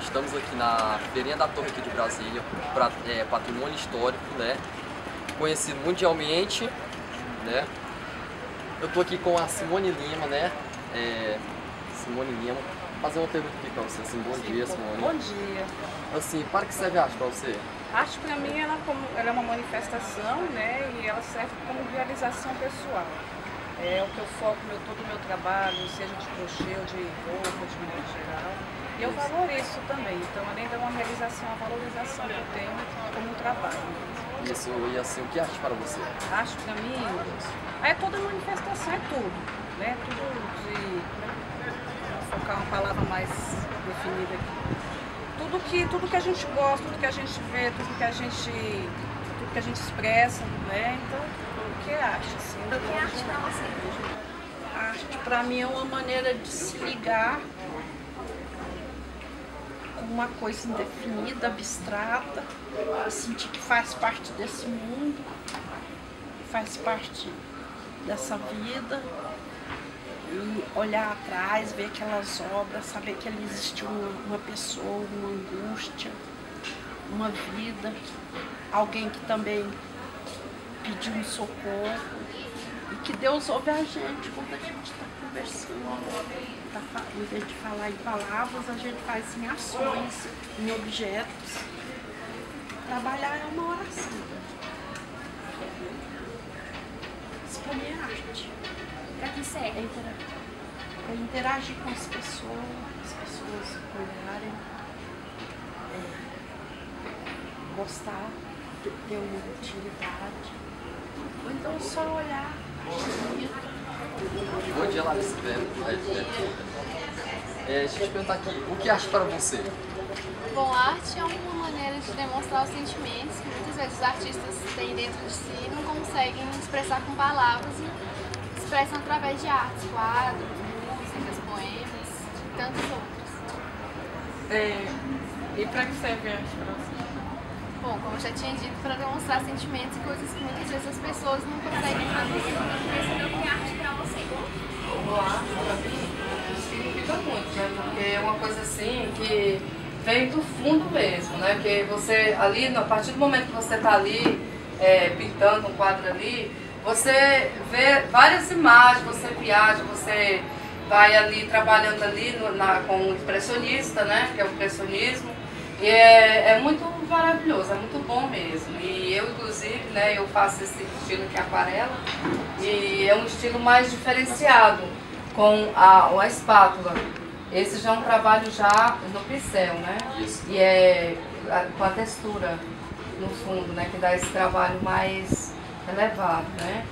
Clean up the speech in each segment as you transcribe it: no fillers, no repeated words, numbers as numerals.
Estamos aqui na Feirinha da Torre aqui de Brasília, patrimônio histórico, né? Conhecido mundialmente, né? Eu tô aqui com a Simone Lima, né? Simone Lima. Vou fazer uma pergunta aqui pra você, assim, bom dia, Simone. Bom dia. Assim, para que serve a arte pra você? A arte para mim ela é uma manifestação, né? E ela serve como realização pessoal. É o que eu foco todo o meu trabalho, seja de crochê ou de roupa, de modo geral. E eu valorizo isso também. Então, além de uma realização, a valorização que eu tenho como trabalho. Isso, e assim, o que é arte para você? A arte para mim é toda manifestação, é tudo, né? Tudo de... Vou focar uma palavra mais definida aqui. Tudo que a gente gosta, tudo que a gente vê, tudo que a gente expressa, né? Então, o que é arte? Assim, o que é arte para você? A arte para mim é uma maneira de se ligar com uma coisa indefinida, abstrata, sentir que faz parte desse mundo, faz parte dessa vida, e olhar atrás, ver aquelas obras, saber que ali existiu uma pessoa, uma angústia, uma vida, alguém que também pediu um socorro, e que Deus ouve a gente quando a gente está conversando. Em vez de falar em palavras, a gente faz em ações, em objetos. Trabalhar é uma oração. Isso para mim é arte. Para que serve? Para interagir com as pessoas olharem, gostar, ter uma utilidade. Ou então só olhar, achar bonito. Bom dia, Larissa. Deixa eu te perguntar aqui, o que é arte para você? Bom, a arte é uma maneira de demonstrar os sentimentos que muitas vezes os artistas têm dentro de si e não conseguem expressar com palavras e expressam através de artes, quadros, músicas, poemas e tantos outros. E para que serve a arte para você? Bom, como eu já tinha dito, para demonstrar sentimentos e coisas que muitas vezes as pessoas não conseguem traduzir. Então, o que é arte para você? A arte, para mim, significa muito, né? Porque é uma coisa assim que vem do fundo mesmo, né? Que você ali, a partir do momento que você está ali pintando um quadro ali, você vê várias imagens, você viaja, você vai ali trabalhando ali com o expressionista, né? Que é o impressionismo. E é muito maravilhoso, é muito bom mesmo. E eu, inclusive, né, eu faço esse estilo aqui, aquarela, e é um estilo mais diferenciado, com a espátula. Esse já é um trabalho já no pincel, né? Isso. E é com a textura no fundo, né, que dá esse trabalho mais elevado, né?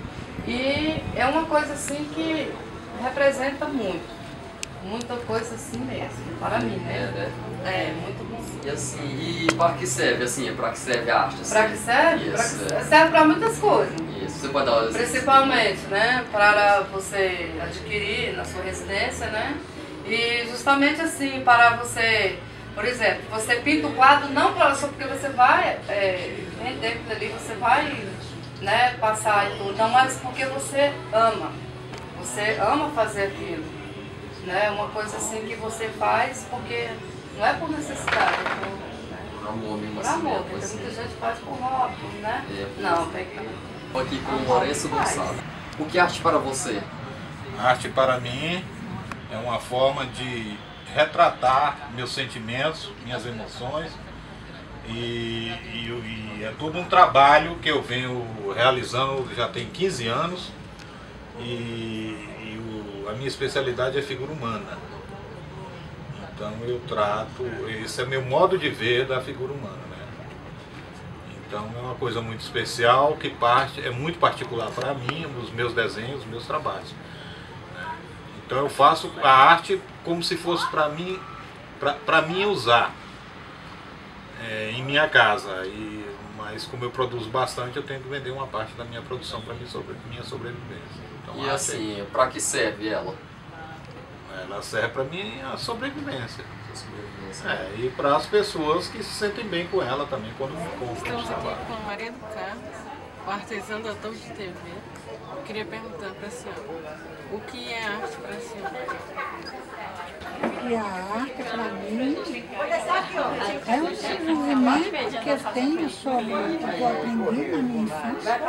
E é uma coisa assim que representa muito. Muita coisa assim mesmo, para mim, né? É muito bom. E assim, e para que serve, assim, para que serve a arte? Assim? Para que serve? Isso, serve para muitas coisas. Isso, você pode dar Principalmente, né? Para você adquirir na sua residência, né? E justamente assim, para você, por exemplo, você pinta o quadro não só porque você vai vender aquilo ali, você vai, né, passar e tudo, não, mas porque você ama. Você ama fazer aquilo. Né? Uma coisa assim que você faz porque não é por necessidade, é por amor mesmo, por assim, amor, né? porque muita gente faz por hobby, né? Não, tem que... Estou aqui com o Lourenço Gonçalves. O que é arte para você? A arte para mim é uma forma de retratar meus sentimentos, minhas emoções e é todo um trabalho que eu venho realizando já tem 15 anos a minha especialidade é figura humana. Então eu trato, esse é meu modo de ver da figura humana, né? Então é uma coisa muito especial que é muito particular para mim, os meus desenhos, os meus trabalhos, né? Então eu faço a arte como se fosse para mim usar em minha casa. Mas como eu produzo bastante, eu tenho que vender uma parte da minha produção para minha sobrevivência. Então, e assim, para que serve ela? Ela serve para minha sobrevivência. E para as pessoas que se sentem bem com ela também quando me compram. Estamos aqui com Maria do Carmo, o artesão da Torre de TV. Eu queria perguntar para a senhora, o que é arte para a senhora? E a arte, para mim, é um desenvolvimento que eu tenho sobre o que eu aprendi na minha infância.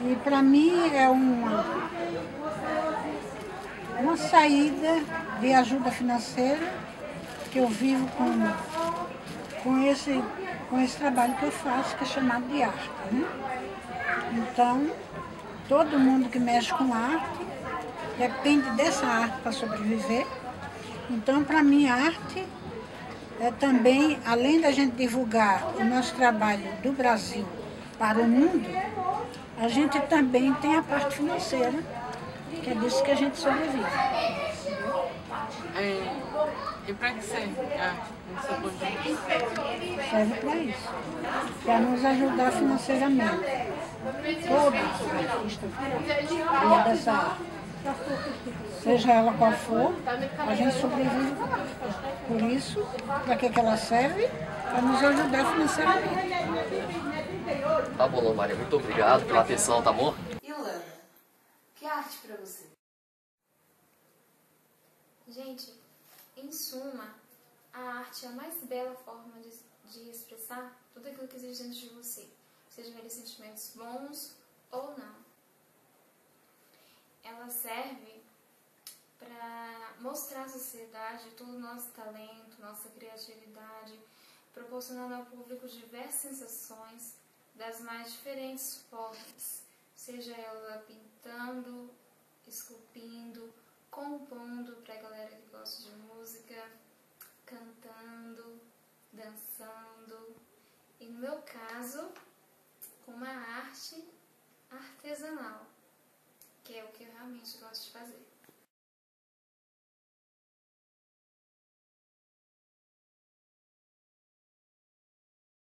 E para mim é uma saída de ajuda financeira que eu vivo com esse trabalho que eu faço, que é chamado de arte, né? Então, todo mundo que mexe com arte depende dessa arte para sobreviver. Então, para mim, a arte é também, além da gente divulgar o nosso trabalho do Brasil para o mundo, a gente também tem a parte financeira, que é disso que a gente sobrevive. E para que serve a arte no seu ponto de vista? Serve para isso, para nos ajudar financeiramente. Todos os artistas vivem dessa arte. Seja ela qual for, a gente sobrevive com ela. Por isso, para que ela serve? Para nos ajudar financeiramente. Tá bom, Maria. Muito obrigado pela atenção, tá bom? E Lana, que arte para você? Gente, em suma, a arte é a mais bela forma de expressar tudo aquilo que existe dentro de você, sejam eles sentimentos bons ou não. Ela serve para mostrar à sociedade todo o nosso talento, nossa criatividade, proporcionando ao público diversas sensações das mais diferentes formas, seja ela pintando, esculpindo, compondo para a galera que gosta de música, cantando, dançando e, no meu caso, com uma arte artesanal, que é o que eu realmente gosto de fazer.